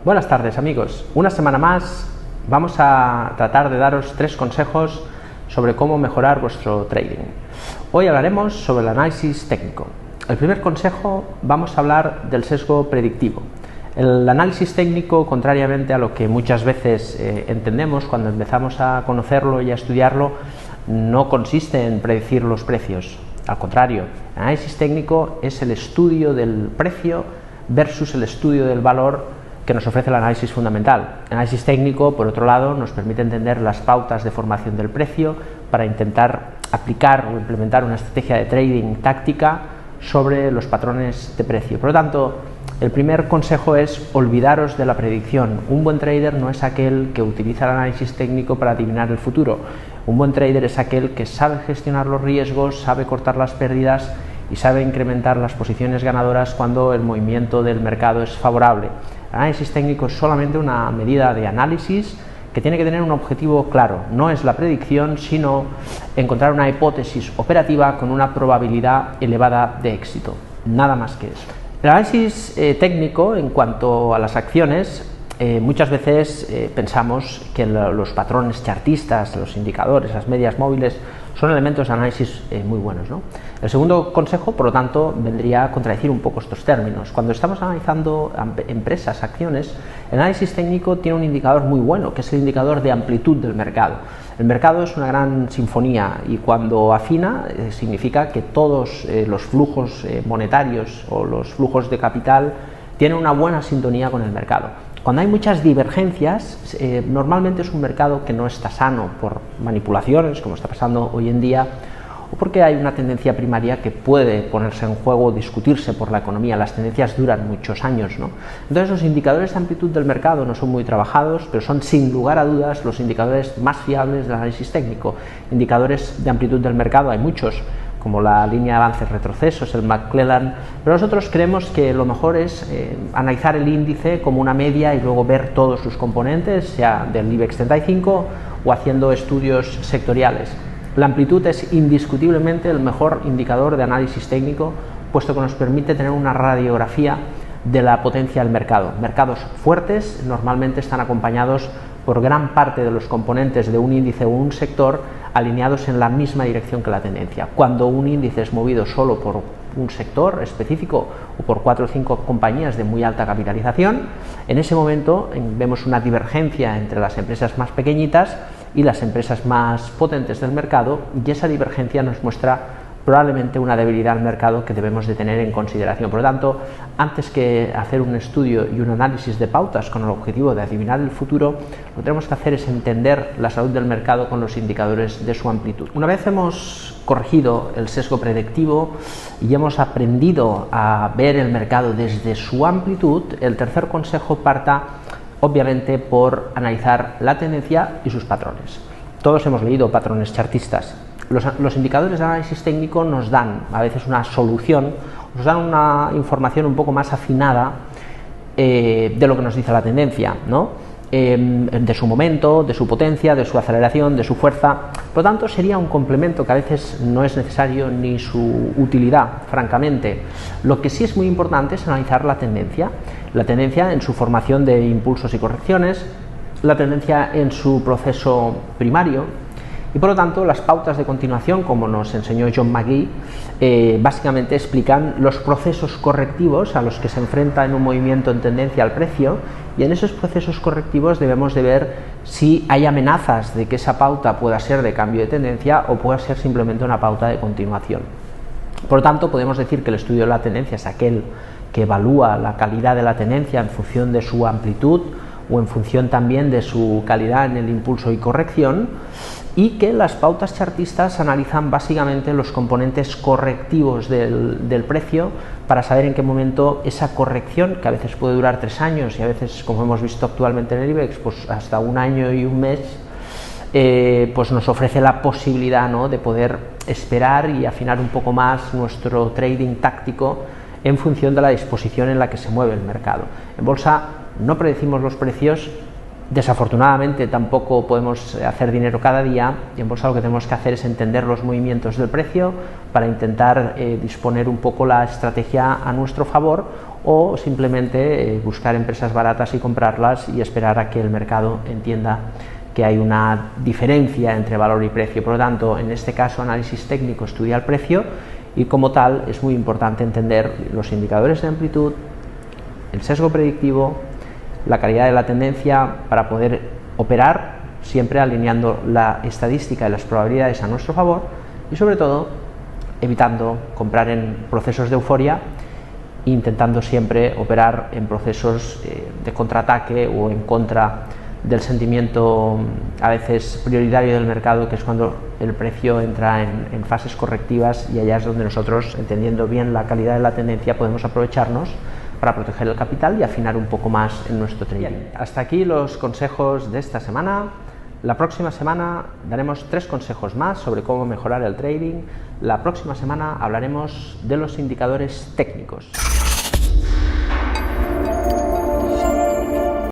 Buenas tardes amigos, una semana más vamos a tratar de daros 3 consejos sobre cómo mejorar vuestro trading. Hoy hablaremos sobre el análisis técnico. El primer consejo, vamos a hablar del sesgo predictivo. El análisis técnico, contrariamente a lo que muchas veces entendemos cuando empezamos a conocerlo y a estudiarlo, no consiste en predecir los precios. Al contrario, el análisis técnico es el estudio del precio versus el estudio del valor que nos ofrece el análisis fundamental. El análisis técnico, por otro lado, nos permite entender las pautas de formación del precio para intentar aplicar o implementar una estrategia de trading táctica sobre los patrones de precio. Por lo tanto, el primer consejo es olvidaros de la predicción. Un buen trader no es aquel que utiliza el análisis técnico para adivinar el futuro. Un buen trader es aquel que sabe gestionar los riesgos, sabe cortar las pérdidas y sabe incrementar las posiciones ganadoras cuando el movimiento del mercado es favorable. El análisis técnico es solamente una medida de análisis que tiene que tener un objetivo claro. No es la predicción, sino encontrar una hipótesis operativa con una probabilidad elevada de éxito. Nada más que eso. El análisis técnico, en cuanto a las acciones, muchas veces pensamos que los patrones chartistas, los indicadores, las medias móviles, son elementos de análisis muy buenos, ¿no? El segundo consejo, por lo tanto, vendría a contradecir un poco estos términos. Cuando estamos analizando empresas, acciones, el análisis técnico tiene un indicador muy bueno, que es el indicador de amplitud del mercado. El mercado es una gran sinfonía y cuando afina significa que todos los flujos monetarios o los flujos de capital tienen una buena sintonía con el mercado. Cuando hay muchas divergencias, normalmente es un mercado que no está sano por manipulaciones, como está pasando hoy en día, o porque hay una tendencia primaria que puede ponerse en juego o discutirse por la economía. Las tendencias duran muchos años, ¿no? Entonces los indicadores de amplitud del mercado no son muy trabajados, pero son sin lugar a dudas los indicadores más fiables del análisis técnico. Indicadores de amplitud del mercado hay muchos, como la línea de avances retrocesos, el McClellan, pero nosotros creemos que lo mejor es analizar el índice como una media y luego ver todos sus componentes, sea del IBEX 35 o haciendo estudios sectoriales. La amplitud es indiscutiblemente el mejor indicador de análisis técnico, puesto que nos permite tener una radiografía de la potencia del mercado. Mercados fuertes normalmente están acompañados por gran parte de los componentes de un índice o un sector alineados en la misma dirección que la tendencia. Cuando un índice es movido solo por un sector específico o por 4 o 5 compañías de muy alta capitalización, en ese momento vemos una divergencia entre las empresas más pequeñitas y las empresas más potentes del mercado, y esa divergencia nos muestra probablemente una debilidad del mercado que debemos de tener en consideración. Por lo tanto, antes que hacer un estudio y un análisis de pautas con el objetivo de adivinar el futuro, lo que tenemos que hacer es entender la salud del mercado con los indicadores de su amplitud. Una vez hemos corregido el sesgo predictivo y hemos aprendido a ver el mercado desde su amplitud, el tercer consejo parta obviamente por analizar la tendencia y sus patrones. Todos hemos leído patrones chartistas. Los indicadores de análisis técnico nos dan a veces una solución, nos dan una información un poco más afinada de lo que nos dice la tendencia, ¿no? De su momento, de su potencia, de su aceleración, de su fuerza. Por lo tanto, sería un complemento que a veces no es necesario ni su utilidad, francamente. Lo que sí es muy importante es analizar la tendencia en su formación de impulsos y correcciones, la tendencia en su proceso primario. Y por lo tanto, las pautas de continuación, como nos enseñó John McGee, básicamente explican los procesos correctivos a los que se enfrenta en un movimiento en tendencia al precio, y en esos procesos correctivos debemos de ver si hay amenazas de que esa pauta pueda ser de cambio de tendencia o pueda ser simplemente una pauta de continuación. Por lo tanto, podemos decir que el estudio de la tendencia es aquel que evalúa la calidad de la tendencia en función de su amplitud o en función también de su calidad en el impulso y corrección, y que las pautas chartistas analizan básicamente los componentes correctivos del precio para saber en qué momento esa corrección, que a veces puede durar 3 años y a veces, como hemos visto actualmente en el IBEX, pues hasta 1 año y 1 mes, pues nos ofrece la posibilidad, ¿no?, de poder esperar y afinar un poco más nuestro trading táctico en función de la disposición en la que se mueve el mercado. En bolsa no predecimos los precios, Desafortunadamente tampoco podemos hacer dinero cada día, y en bolsa lo que tenemos que hacer es entender los movimientos del precio para intentar disponer un poco la estrategia a nuestro favor, o simplemente buscar empresas baratas y comprarlas y esperar a que el mercado entienda que hay una diferencia entre valor y precio. Por lo tanto, en este caso, análisis técnico estudia el precio, y como tal es muy importante entender los indicadores de amplitud, el sesgo predictivo, la calidad de la tendencia, para poder operar siempre alineando la estadística y las probabilidades a nuestro favor, y sobre todo evitando comprar en procesos de euforia, intentando siempre operar en procesos de contraataque o en contra del sentimiento a veces prioritario del mercado, que es cuando el precio entra en fases correctivas, y allá es donde nosotros, entendiendo bien la calidad de la tendencia, podemos aprovecharnos para proteger el capital y afinar un poco más en nuestro trading. Hasta aquí los consejos de esta semana. La próxima semana daremos 3 consejos más sobre cómo mejorar el trading. La próxima semana hablaremos de los indicadores técnicos.